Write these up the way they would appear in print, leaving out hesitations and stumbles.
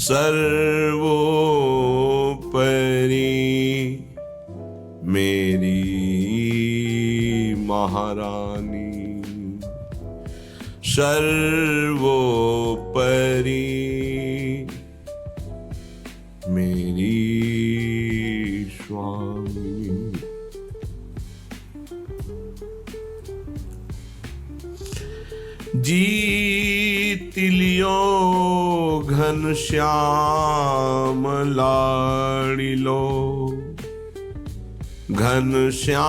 सर्वोपरि मेरी महारानी, सर्वोपरि मेरी स्वामी। जीत लियो घनश्याम लाड़िलो, घनश्याम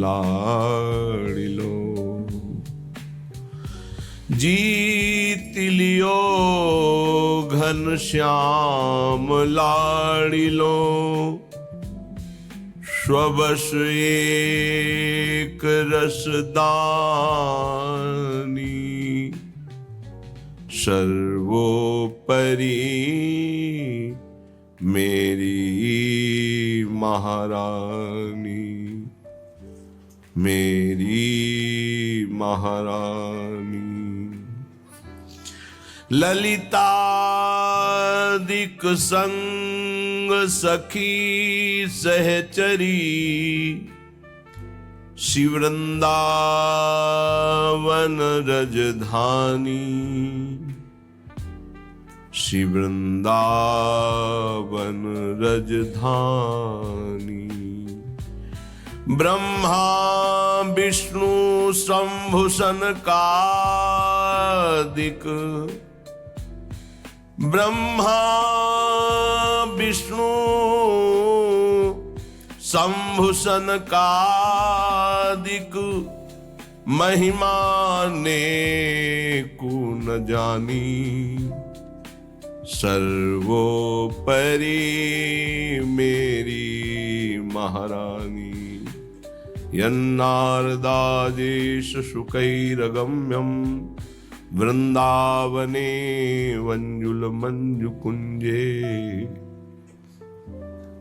लाड़िलो। जीत लियो घनश्याम लाड़िलो, स्वबस एक रसदानी, सर्वोपरि मेरी महारानी, मेरी महारानी। ललितादिक संग सखी सहचरी, शिवृंदावन रजधानी, शिवृंदावन रजधानी। ब्रह्मा विष्णु शंभु सनकादिक, ब्रह्मा विष्णु शंभु सनकादिक, महिमा ने को न जानी, सर्वोपरि मेरी महारानी। यन्नारदादेश शुकैरगम्यं, वृंदावने वंजुल मंजु कुंजे,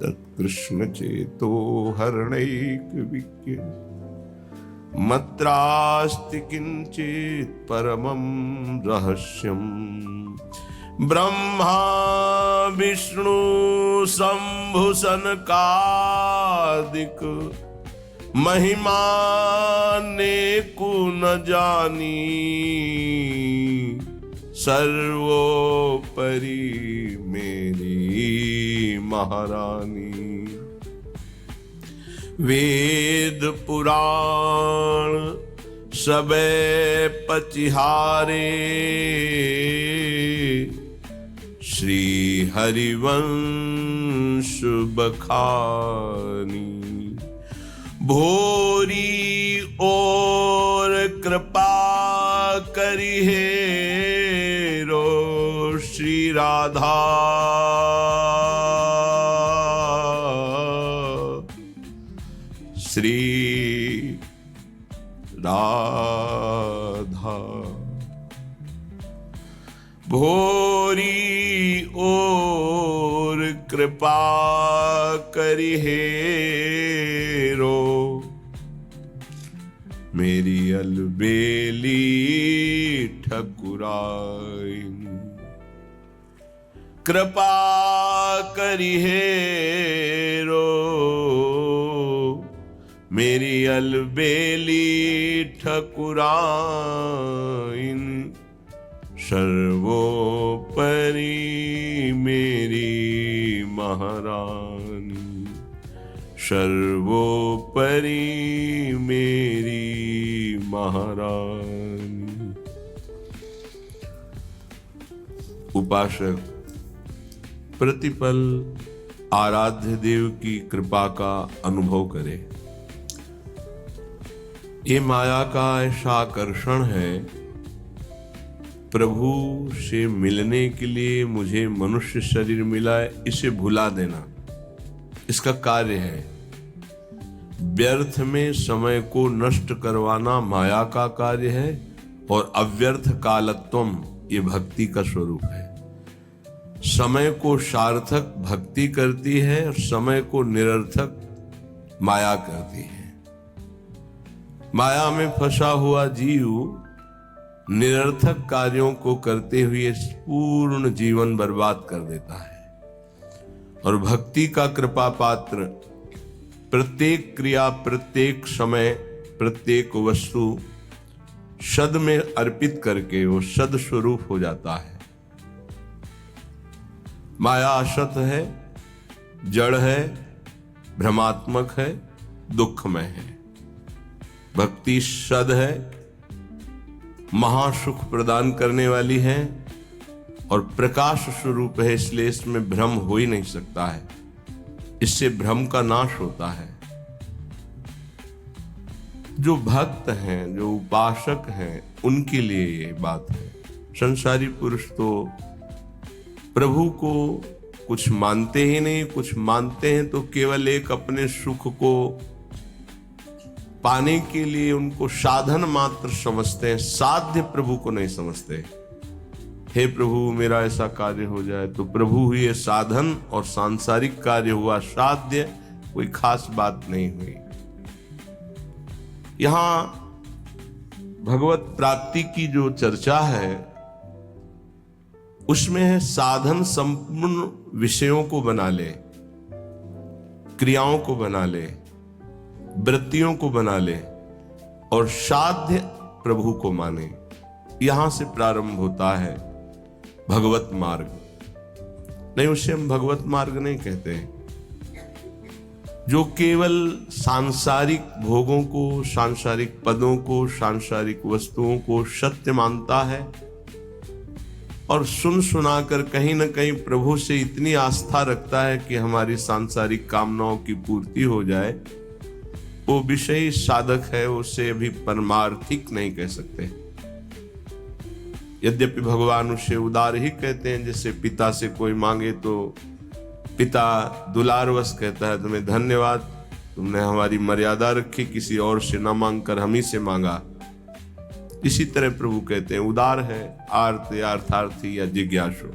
तत्कृष्ण चेतो हरणैक विज्ञ, मत्रास्ति किंचित् परमं रहस्यं। ब्रह्मा विष्णु शंभु सनकादिक, महिमा ने को न जानी, सर्वोपरि मेरी महारानी। वेद पुराण सबे पचिहारे, श्री हरिवंश बखानी। भोरी और कृपा करी है रो श्री राधा, श्री राधा। भोरी और कृपा करी है रो मेरी अलबेली ठकुराइन। कृपा करी है रो मेरी अलबेली ठकुराइन, सर्वोपरि मेरी महारानी, सर्वोपरि मेरी महारानी। उपासक प्रतिपल आराध्य देव की कृपा का अनुभव करे। ये माया का ऐसा आकर्षण है, प्रभु से मिलने के लिए मुझे मनुष्य शरीर मिला है, इसे भुला देना इसका कार्य है। व्यर्थ में समय को नष्ट करवाना माया का कार्य है और अव्यर्थ कालत्वम ये भक्ति का स्वरूप है। समय को सार्थक भक्ति करती है और समय को निरर्थक माया करती है। माया में फंसा हुआ जीव निरर्थक कार्यों को करते हुए पूर्ण जीवन बर्बाद कर देता है। और भक्ति का कृपा पात्र प्रत्येक क्रिया, प्रत्येक समय, प्रत्येक वस्तु सद में अर्पित करके वो सद स्वरूप हो जाता है। माया असत है, जड़ है, भ्रमात्मक है, दुखमय है। भक्ति सद है, महासुख प्रदान करने वाली है और प्रकाश स्वरूप है, इसलिए इसमें भ्रम हो ही नहीं सकता है। इससे भ्रम का नाश होता है। जो भक्त हैं, जो उपासक हैं, उनके लिए ये बात है। संसारी पुरुष तो प्रभु को कुछ मानते ही नहीं, कुछ मानते हैं तो केवल एक अपने सुख को पाने के लिए उनको साधन मात्र समझते हैं, साध्य प्रभु को नहीं समझते। हे प्रभु मेरा ऐसा कार्य हो जाए, तो प्रभु हुए साधन और सांसारिक कार्य हुआ साध्य, कोई खास बात नहीं हुई। यहां भगवत प्राप्ति की जो चर्चा है उसमें है साधन संपूर्ण विषयों को बना ले, क्रियाओं को बना ले, वृत्तियों को बना ले और साध्य प्रभु को माने। यहां से प्रारंभ होता है भगवत मार्ग। नहीं, उसे हम भगवत मार्ग नहीं कहते हैं। जो केवल सांसारिक भोगों को, सांसारिक पदों को, सांसारिक वस्तुओं को सत्य मानता है और सुन सुनाकर कहीं ना कहीं प्रभु से इतनी आस्था रखता है कि हमारी सांसारिक कामनाओं की पूर्ति हो जाए, वो विषयी साधक है, उसे अभी परमार्थिक नहीं कह सकते। यद्यपि भगवान उसे उदार ही कहते हैं। जैसे पिता से कोई मांगे तो पिता दुलारवश कहता है, तुम्हें धन्यवाद, तुमने हमारी मर्यादा रखी, किसी और से न मांगकर हम ही से मांगा। इसी तरह प्रभु कहते हैं उदार है, आर्त या अर्थार्थी या जिज्ञासु।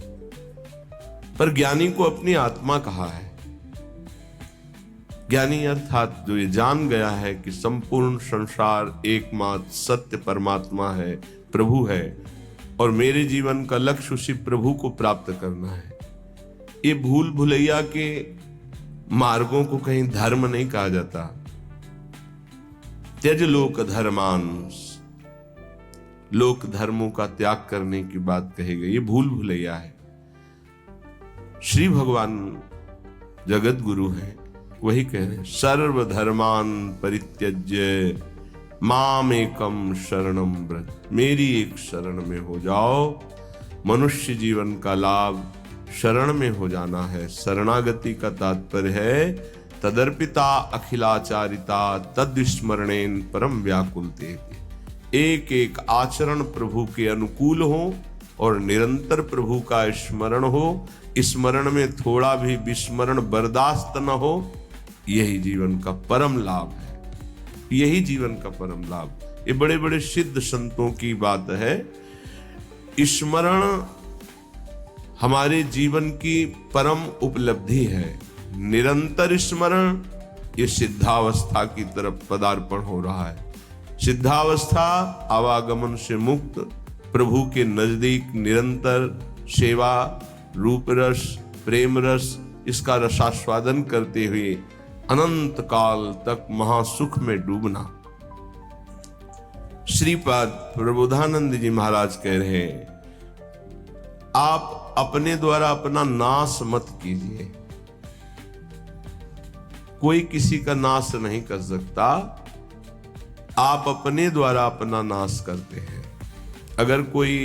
पर ज्ञानी को अपनी आत्मा कहा है। ज्ञानी अर्थात जो ये जान गया है कि संपूर्ण संसार एकमात्र सत्य परमात्मा है, प्रभु है, और मेरे जीवन का लक्ष्य उसी प्रभु को प्राप्त करना है। ये भूल भुलैया के मार्गों को कहीं धर्म नहीं कहा जाता। त्यज लोक धर्मांश, लोक धर्मों का त्याग करने की बात कही गई, ये भूल भुलैया है। श्री भगवान जगत गुरु हैं, वही कह रहे हैं सर्व धर्मान परित्यज्य मामेकम शरणम व्रज। मेरी एक शरण में हो जाओ। मनुष्य जीवन का लाभ शरण में हो जाना है। शरणागति का तात्पर्य है तदर्पिता अखिलाचारिता तद्विस्मरणेन परम व्याकुलते। एक एक आचरण प्रभु के अनुकूल हो और निरंतर प्रभु का स्मरण हो। स्मरण में थोड़ा भी विस्मरण बर्दाश्त न हो। यही जीवन का परम लाभ है। यही जीवन का परम लाभ। ये बड़े बड़े सिद्ध संतों की बात है। स्मरण हमारे जीवन की परम उपलब्धि है। निरंतर स्मरण, ये सिद्धावस्था की तरफ पदार्पण हो रहा है। सिद्धावस्था आवागमन से मुक्त, प्रभु के नजदीक निरंतर सेवा, रूप रस, प्रेम रस, इसका रसास्वादन करते हुए अनंत काल तक महासुख में डूबना। श्रीपाद प्रबोधानंद जी महाराज कह रहे हैं, आप अपने द्वारा अपना नाश मत कीजिए। कोई किसी का नाश नहीं कर सकता, आप अपने द्वारा अपना नाश करते हैं। अगर कोई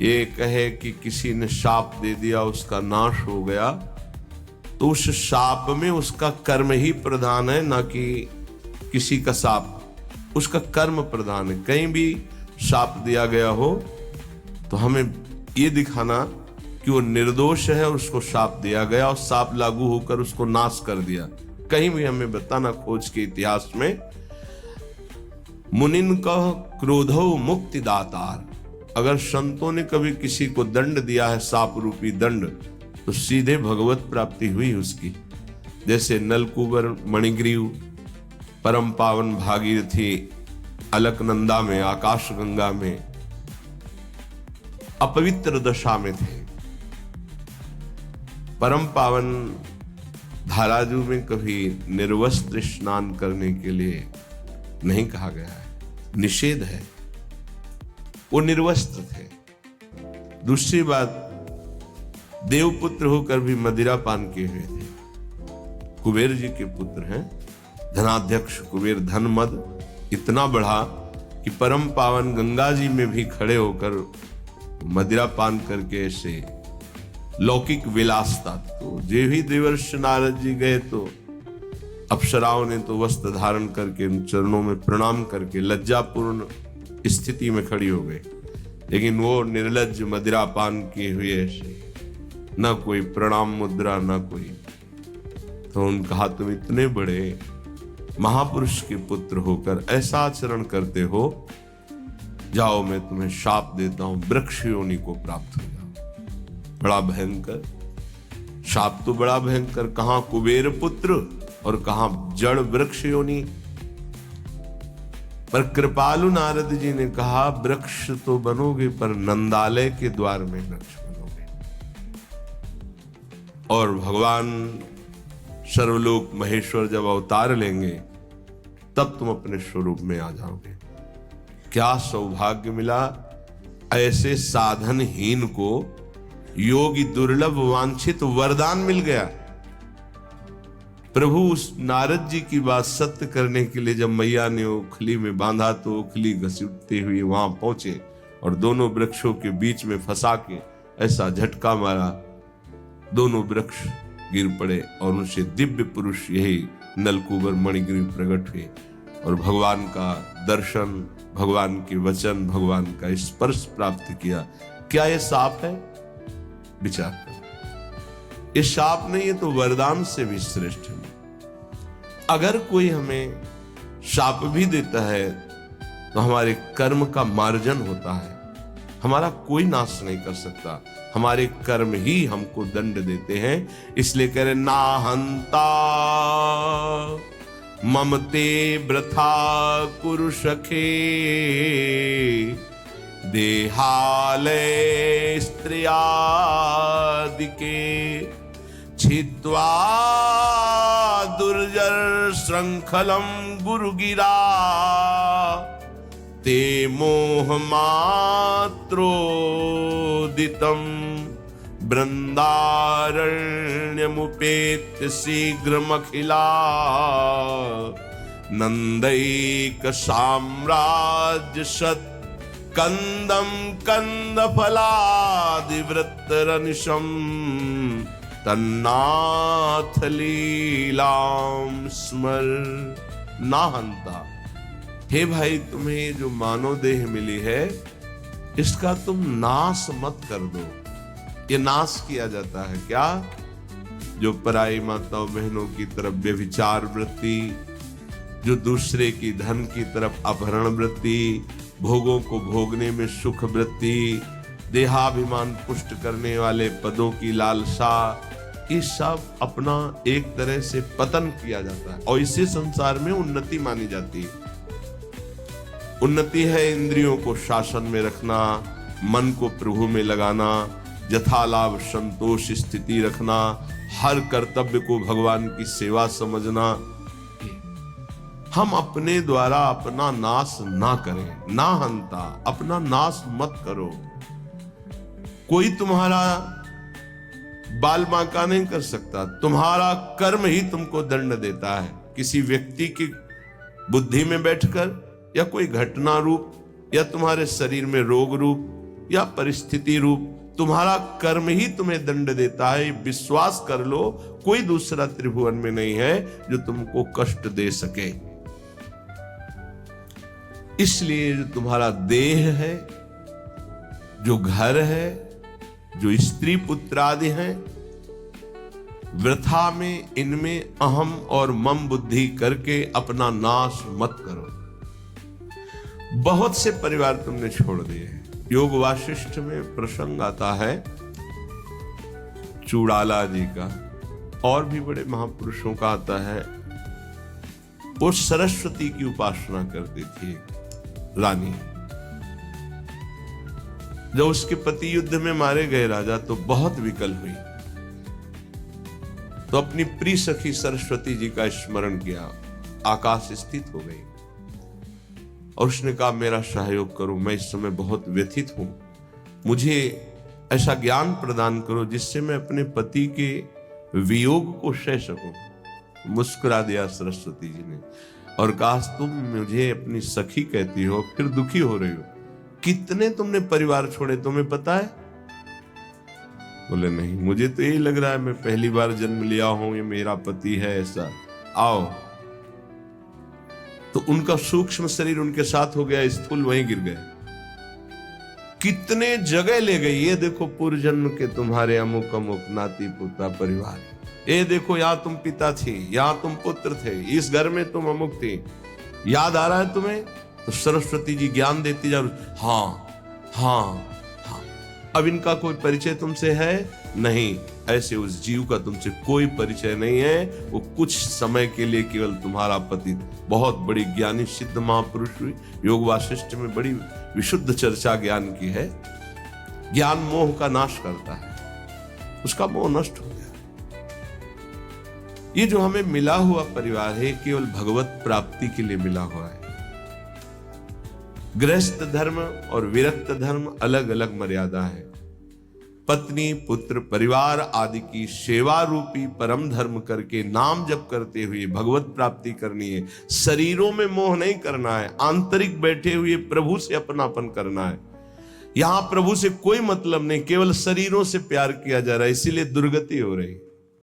ये कहे कि किसी ने शाप दे दिया, उसका नाश हो गया, तो उस शाप में उसका कर्म ही प्रधान है, ना कि किसी का शाप। उसका कर्म प्रधान है। कहीं भी शाप दिया गया हो तो हमें ये दिखाना कि वो निर्दोष है और उसको शाप दिया गया और शाप लागू होकर उसको नाश कर दिया। कहीं भी हमें बताना खोज के इतिहास में। मुनिन का क्रोधो मुक्ति दातार। अगर संतों ने कभी किसी को दंड दिया है, शाप रूपी दंड, तो सीधे भगवत प्राप्ति हुई उसकी। जैसे नलकुबर मणिग्रीव परम पावन भागीरथी अलकनंदा में, आकाश गंगा में अपवित्र दशा में थे। परम पावन धाराजू में कभी निर्वस्त्र स्नान करने के लिए नहीं कहा गया है, निषेध है। वो निर्वस्त्र थे। दूसरी बात, देवपुत्र होकर भी मदिरा पान किए हुए थे। कुबेर जी के पुत्र हैं, धनाध्यक्ष कुबेर। धन मद इतना बढ़ा कि परम पावन गंगा जी में भी खड़े होकर मदिरा पान करके ऐसे लौकिक विलासता। तो जे भी देवर्षि नारद जी गए तो अप्सराओं ने तो वस्त्र धारण करके उन चरणों में प्रणाम करके लज्जापूर्ण स्थिति में खड़ी हो गई, लेकिन वो निर्लज्ज मदिरा पान किए हुए ऐसे, ना कोई प्रणाम मुद्रा ना कोई। तो उन्होंने कहा, तुम इतने बड़े महापुरुष के पुत्र होकर ऐसा आचरण करते हो, जाओ मैं तुम्हें शाप देता हूं, वृक्ष योनि को प्राप्त हो जाओ। बड़ा भयंकर शाप, तो बड़ा भयंकर। कहां कुबेर पुत्र और कहां जड़ वृक्ष योनि। पर कृपालु नारद जी ने कहा, वृक्ष तो बनोगे पर नंदालय के द्वार में वृक्ष बनोगे, और भगवान सर्वलोक महेश्वर जब अवतार लेंगे तब तुम अपने स्वरूप में आ जाओगे। क्या सौभाग्य मिला, ऐसे साधनहीन को योगी दुर्लभ वांछित वरदान मिल गया। प्रभु उस नारद जी की बात सत्य करने के लिए जब मैया ने ओखली में बांधा तो ओखली घसीटते हुए वहां पहुंचे और दोनों वृक्षों के बीच में फंसा के ऐसा झटका मारा, दोनों वृक्ष गिर पड़े और उनसे दिव्य पुरुष यही नलकूबर मणिगिरी प्रकट हुए और भगवान का दर्शन, भगवान के वचन, भगवान का स्पर्श प्राप्त किया। क्या ये शाप है? विचार करो। ये शाप नहीं, ये तो वरदान से भी श्रेष्ठ है। अगर कोई हमें शाप भी देता है तो हमारे कर्म का मार्जन होता है, हमारा कोई नाश नहीं कर सकता, हमारे कर्म ही हमको दंड देते हैं। इसलिए कह रहे, ना हंता ममते वृथा कुरु सखे, देहालय स्त्रियादिके, छित्वा दुर्जर श्रृंखलम गुरुगिरा, ते मोहमात्रोदितम बृंदारण्यमुपेत्य शीघ्रमखिला, नंदैक साम्राज्य सत् कंदम कंदफलादिवृत्तरनिशम, तन्नाथ लीलाम स्मर। ना हंता, हे भाई तुम्हें जो मानव देह मिली है इसका तुम नाश मत कर दो। ये नाश किया जाता है क्या? जो पराई माताओं बहनों की तरफ व्यभिचार वृत्ति, जो दूसरे की धन की तरफ अपहरण वृत्ति, भोगों को भोगने में सुख वृत्ति, देहाभिमान पुष्ट करने वाले पदों की लालसा, ये सब अपना एक तरह से पतन किया जाता है और इसी संसार में उन्नति मानी जाती है। उन्नति है इंद्रियों को शासन में रखना, मन को प्रभु में लगाना, यथालाभ संतोष स्थिति रखना, हर कर्तव्य को भगवान की सेवा समझना। हम अपने द्वारा अपना नाश ना करें। ना हंता, अपना नाश मत करो। कोई तुम्हारा बाल बांका नहीं कर सकता, तुम्हारा कर्म ही तुमको दंड देता है। किसी व्यक्ति की बुद्धि में बैठकर या कोई घटना रूप या तुम्हारे शरीर में रोग रूप या परिस्थिति रूप तुम्हारा कर्म ही तुम्हें दंड देता है। विश्वास कर लो, कोई दूसरा त्रिभुवन में नहीं है जो तुमको कष्ट दे सके। इसलिए जो तुम्हारा देह है, जो घर है, जो स्त्री पुत्र आदि हैं, वृथा में इनमें अहम और मम बुद्धि करके अपना नाश मत करो। बहुत से परिवार तुमने छोड़ दिए हैं। योग वाशिष्ठ में प्रसंग आता है चूड़ाला जी का, और भी बड़े महापुरुषों का आता है। वो सरस्वती की उपासना करती थी रानी। जब उसके पति युद्ध में मारे गए राजा तो बहुत विकल हुई, तो अपनी प्रिय सखी सरस्वती जी का स्मरण किया, आकाश स्थित हो गई और उसने कहा मेरा सहयोग करो, मैं इस समय बहुत व्यथित हूं, मुझे ऐसा ज्ञान प्रदान करो जिससे मैं अपने पति के वियोग को सह सकूं। मुस्कुरा दिया सरस्वती जी ने और कहा तुम मुझे अपनी सखी कहती हो फिर दुखी हो रही हो, कितने तुमने परिवार छोड़े तुम्हें पता है? बोले नहीं, मुझे तो यही लग रहा है मैं पहली बार जन्म लिया हूं, ये मेरा पति है ऐसा। आओ, तो उनका सूक्ष्म शरीर उनके साथ हो गया, स्थूल वहीं गिर गए। कितने जगह ले गई, ये देखो पूर्व जन्म के तुम्हारे अमुक अमुक नाती पोता परिवार, ये देखो यहां तुम पिता थे, यहां तुम पुत्र थे, इस घर में तुम अमुक थे, याद आ रहा है तुम्हें? तो सरस्वती जी ज्ञान देती जा, हाँ हाँ हाँ। अब इनका कोई परिचय तुमसे है नहीं, ऐसे उस जीव का तुमसे कोई परिचय नहीं है, वो कुछ समय के लिए केवल तुम्हारा पति। बहुत बड़ी ज्ञानी सिद्ध महापुरुष हुई, योग वासिष्ठ में बड़ी विशुद्ध चर्चा ज्ञान की है। ज्ञान मोह का नाश करता है, उसका मोह नष्ट हो गया। ये जो हमें मिला हुआ परिवार है केवल भगवत प्राप्ति के लिए मिला हुआ है। गृहस्थ धर्म और विरक्त धर्म अलग अलग मर्यादा है। पत्नी पुत्र परिवार आदि की सेवा रूपी परम धर्म करके नाम जप करते हुए भगवत प्राप्ति करनी है। शरीरों में मोह नहीं करना है, आंतरिक बैठे हुए प्रभु से अपनापन करना है। यहां प्रभु से कोई मतलब नहीं, केवल शरीरों से प्यार किया जा रहा है, इसीलिए दुर्गति हो रही।